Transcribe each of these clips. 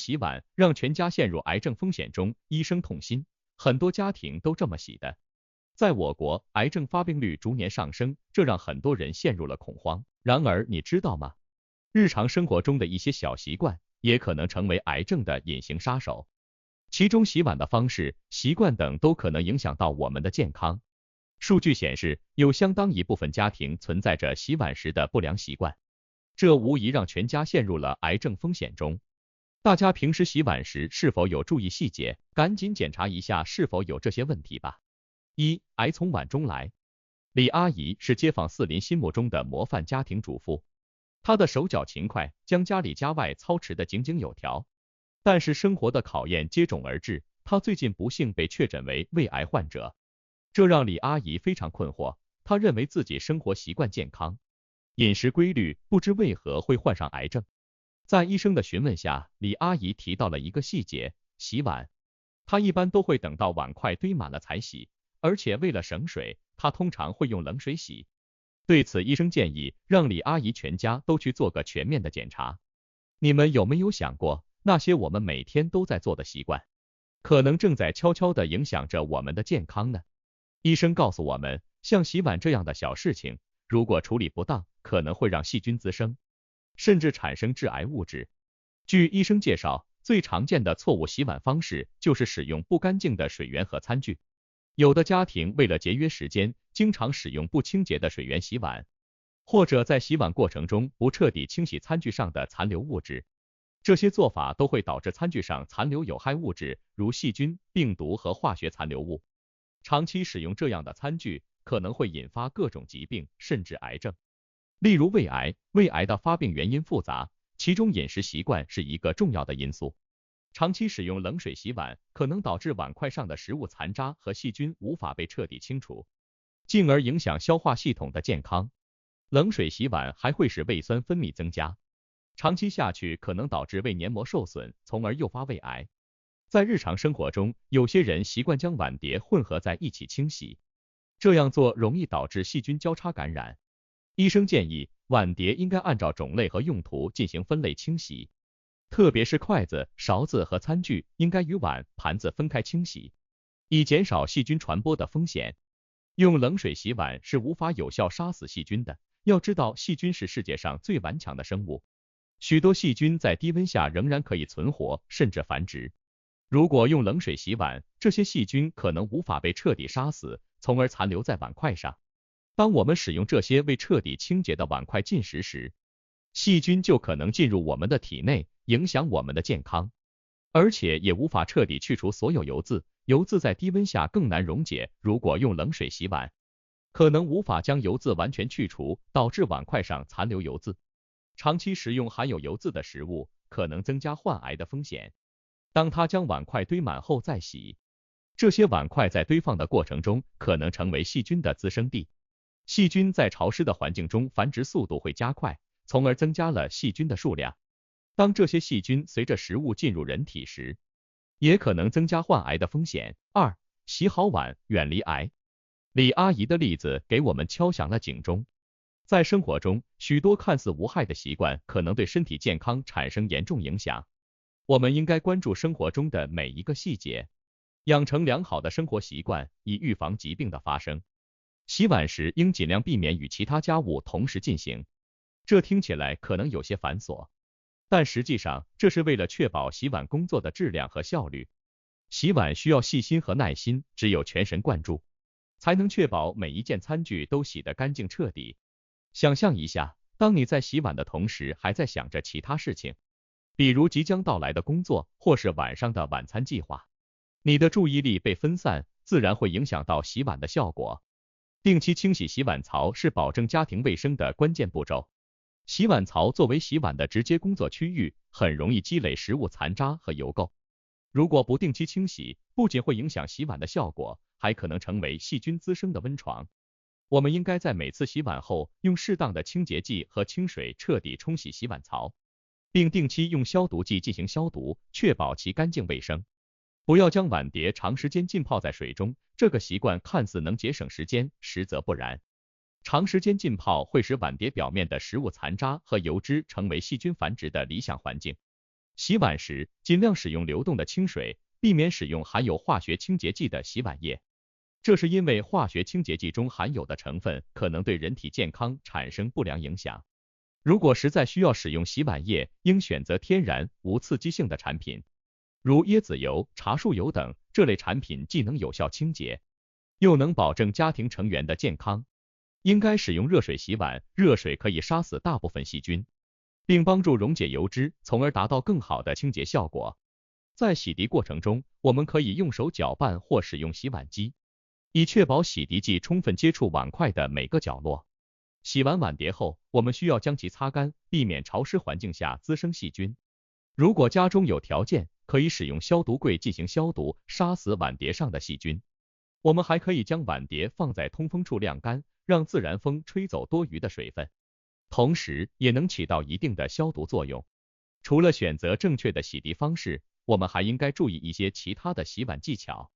洗碗让全家陷入癌症风险中，医生痛心，很多家庭都这么洗的。在我国，癌症发病率逐年上升，这让很多人陷入了恐慌。然而，你知道吗？日常生活中的一些小习惯，也可能成为癌症的隐形杀手。其中洗碗的方式、习惯等都可能影响到我们的健康。数据显示，有相当一部分家庭存在着洗碗时的不良习惯，这无疑让全家陷入了癌症风险中。大家平时洗碗时是否有注意细节？赶紧检查一下是否有这些问题吧。一、癌从碗中来。李阿姨是街坊四邻心目中的模范家庭主妇，她的手脚勤快，将家里家外操持得井井有条。但是生活的考验接踵而至，她最近不幸被确诊为胃癌患者，这让李阿姨非常困惑。她认为自己生活习惯健康，饮食规律，不知为何会患上癌症。在医生的询问下，李阿姨提到了一个细节：洗碗。她一般都会等到碗筷堆满了才洗，而且为了省水，她通常会用冷水洗。对此，医生建议让李阿姨全家都去做个全面的检查。你们有没有想过，那些我们每天都在做的习惯，可能正在悄悄地影响着我们的健康呢？医生告诉我们，像洗碗这样的小事情，如果处理不当，可能会让细菌滋生，甚至产生致癌物质。据医生介绍，最常见的错误洗碗方式就是使用不干净的水源和餐具。有的家庭为了节约时间，经常使用不清洁的水源洗碗，或者在洗碗过程中不彻底清洗餐具上的残留物质。这些做法都会导致餐具上残留有害物质，如细菌、病毒和化学残留物。长期使用这样的餐具，可能会引发各种疾病，甚至癌症。例如胃癌，胃癌的发病原因复杂，其中饮食习惯是一个重要的因素。长期使用冷水洗碗，可能导致碗筷上的食物残渣和细菌无法被彻底清除，进而影响消化系统的健康。冷水洗碗还会使胃酸分泌增加，长期下去可能导致胃黏膜受损，从而诱发胃癌。在日常生活中，有些人习惯将碗碟混合在一起清洗，这样做容易导致细菌交叉感染。医生建议，碗碟应该按照种类和用途进行分类清洗，特别是筷子、勺子和餐具应该与碗、盘子分开清洗，以减少细菌传播的风险。用冷水洗碗是无法有效杀死细菌的，要知道细菌是世界上最顽强的生物，许多细菌在低温下仍然可以存活，甚至繁殖。如果用冷水洗碗，这些细菌可能无法被彻底杀死，从而残留在碗筷上。当我们使用这些未彻底清洁的碗筷进食时，细菌就可能进入我们的体内，影响我们的健康，而且也无法彻底去除所有油渍。油渍在低温下更难溶解，如果用冷水洗碗，可能无法将油渍完全去除，导致碗筷上残留油渍。长期食用含有油渍的食物，可能增加患癌的风险。当它将碗筷堆满后再洗，这些碗筷在堆放的过程中可能成为细菌的滋生地。细菌在潮湿的环境中繁殖速度会加快，从而增加了细菌的数量。当这些细菌随着食物进入人体时，也可能增加患癌的风险。二、洗好碗，远离癌。李阿姨的例子给我们敲响了警钟。在生活中，许多看似无害的习惯可能对身体健康产生严重影响。我们应该关注生活中的每一个细节，养成良好的生活习惯，以预防疾病的发生。洗碗时应尽量避免与其他家务同时进行，这听起来可能有些繁琐，但实际上这是为了确保洗碗工作的质量和效率。洗碗需要细心和耐心，只有全神贯注，才能确保每一件餐具都洗得干净彻底。想象一下，当你在洗碗的同时还在想着其他事情，比如即将到来的工作或是晚上的晚餐计划，你的注意力被分散，自然会影响到洗碗的效果。定期清洗洗碗槽是保证家庭卫生的关键步骤。洗碗槽作为洗碗的直接工作区域，很容易积累食物残渣和油垢。如果不定期清洗，不仅会影响洗碗的效果，还可能成为细菌滋生的温床。我们应该在每次洗碗后，用适当的清洁剂和清水彻底冲洗洗碗槽，并定期用消毒剂进行消毒，确保其干净卫生。不要将碗碟长时间浸泡在水中，这个习惯看似能节省时间，实则不然。长时间浸泡会使碗碟表面的食物残渣和油脂成为细菌繁殖的理想环境，洗碗时尽量使用流动的清水，避免使用含有化学清洁剂的洗碗液。这是因为化学清洁剂中含有的成分可能对人体健康产生不良影响。如果实在需要使用洗碗液，应选择天然、无刺激性的产品，如椰子油、茶树油等。这类产品既能有效清洁，又能保证家庭成员的健康。应该使用热水洗碗，热水可以杀死大部分细菌，并帮助溶解油脂，从而达到更好的清洁效果。在洗涤过程中，我们可以用手搅拌或使用洗碗机，以确保洗涤剂充分接触碗筷的每个角落。洗完碗碟后，我们需要将其擦干，避免潮湿环境下滋生细菌。如果家中有条件，可以使用消毒柜进行消毒，杀死碗碟上的细菌。我们还可以将碗碟放在通风处晾干，让自然风吹走多余的水分，同时也能起到一定的消毒作用。除了选择正确的洗涤方式，我们还应该注意一些其他的洗碗技巧。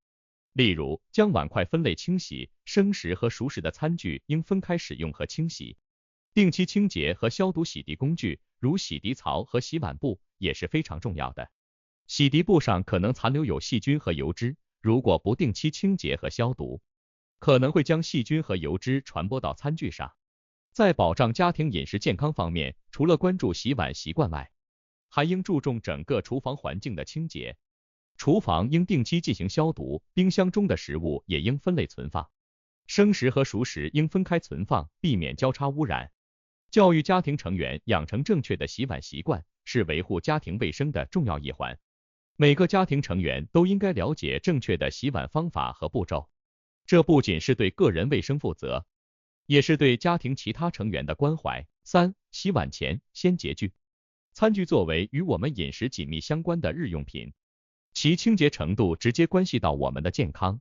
例如，将碗筷分类清洗，生食和熟食的餐具应分开使用和清洗。定期清洁和消毒洗涤工具，如洗涤槽和洗碗布也是非常重要的。洗涤布上可能残留有细菌和油脂，如果不定期清洁和消毒，可能会将细菌和油脂传播到餐具上。在保障家庭饮食健康方面，除了关注洗碗习惯外，还应注重整个厨房环境的清洁。厨房应定期进行消毒，冰箱中的食物也应分类存放，生食和熟食应分开存放，避免交叉污染。教育家庭成员养成正确的洗碗习惯，是维护家庭卫生的重要一环。每个家庭成员都应该了解正确的洗碗方法和步骤，这不仅是对个人卫生负责，也是对家庭其他成员的关怀。3. 洗碗前先洁具。餐具作为与我们饮食紧密相关的日用品，其清洁程度直接关系到我们的健康。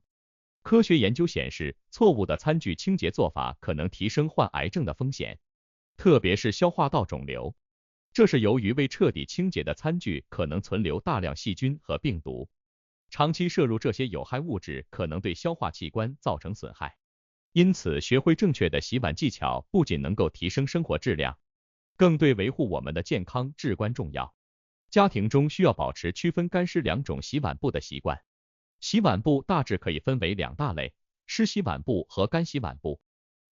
科学研究显示，错误的餐具清洁做法可能提升患癌症的风险，特别是消化道肿瘤。这是由于未彻底清洁的餐具可能存留大量细菌和病毒，长期摄入这些有害物质可能对消化器官造成损害。因此，学会正确的洗碗技巧不仅能够提升生活质量，更对维护我们的健康至关重要。家庭中需要保持区分干湿两种洗碗布的习惯。洗碗布大致可以分为两大类，湿洗碗布和干洗碗布。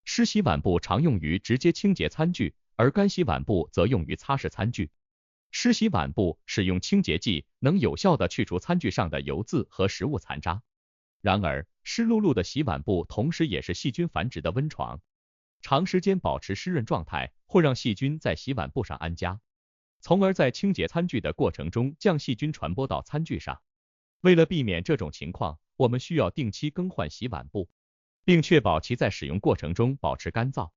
湿洗碗布常用于直接清洁餐具，而干洗碗布则用于擦拭餐具。湿洗碗布使用清洁剂，能有效地去除餐具上的油渍和食物残渣。然而，湿漉漉的洗碗布同时也是细菌繁殖的温床，长时间保持湿润状态会让细菌在洗碗布上安家，从而在清洁餐具的过程中将细菌传播到餐具上。为了避免这种情况，我们需要定期更换洗碗布，并确保其在使用过程中保持干燥。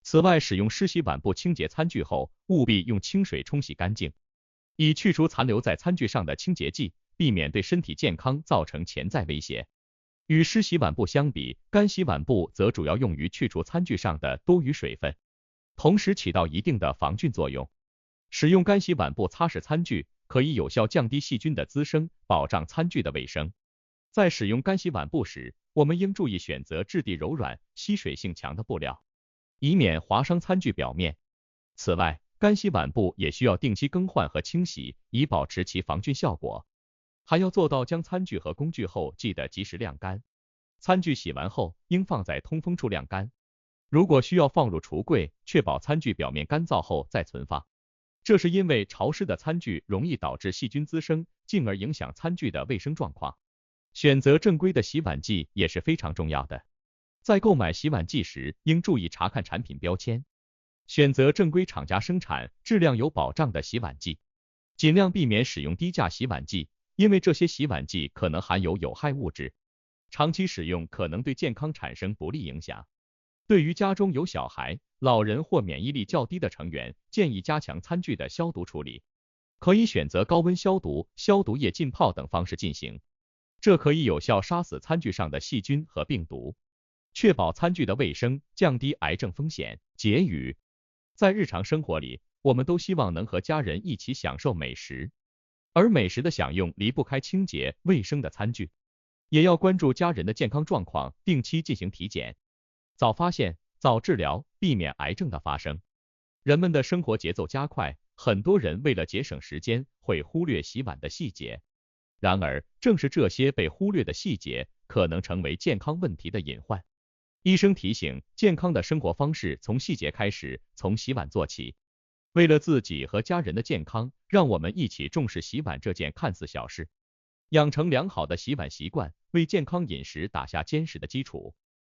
此外，使用湿洗碗布清洁餐具后，务必用清水冲洗干净，以去除残留在餐具上的清洁剂，避免对身体健康造成潜在威胁。与湿洗碗布相比，干洗碗布则主要用于去除餐具上的多余水分，同时起到一定的防菌作用。使用干洗碗布擦拭餐具，可以有效降低细菌的滋生，保障餐具的卫生。在使用干洗碗布时，我们应注意选择质地柔软、吸水性强的布料，以免划伤餐具表面。此外，干洗碗布也需要定期更换和清洗，以保持其防菌效果。还要做到将餐具和工具后记得及时晾干。餐具洗完后应放在通风处晾干。如果需要放入橱柜，确保餐具表面干燥后再存放。这是因为潮湿的餐具容易导致细菌滋生，进而影响餐具的卫生状况。选择正规的洗碗剂也是非常重要的。在购买洗碗剂时，应注意查看产品标签，选择正规厂家生产、质量有保障的洗碗剂，尽量避免使用低价洗碗剂，因为这些洗碗剂可能含有有害物质，长期使用可能对健康产生不利影响。对于家中有小孩、老人或免疫力较低的成员，建议加强餐具的消毒处理，可以选择高温消毒、消毒液浸泡等方式进行，这可以有效杀死餐具上的细菌和病毒，确保餐具的卫生，降低癌症风险。结语：在日常生活里，我们都希望能和家人一起享受美食，而美食的享用离不开清洁卫生的餐具，也要关注家人的健康状况，定期进行体检，早发现、早治疗，避免癌症的发生。人们的生活节奏加快，很多人为了节省时间，会忽略洗碗的细节。然而，正是这些被忽略的细节，可能成为健康问题的隐患。医生提醒，健康的生活方式从细节开始，从洗碗做起。为了自己和家人的健康，让我们一起重视洗碗这件看似小事，养成良好的洗碗习惯，为健康饮食打下坚实的基础。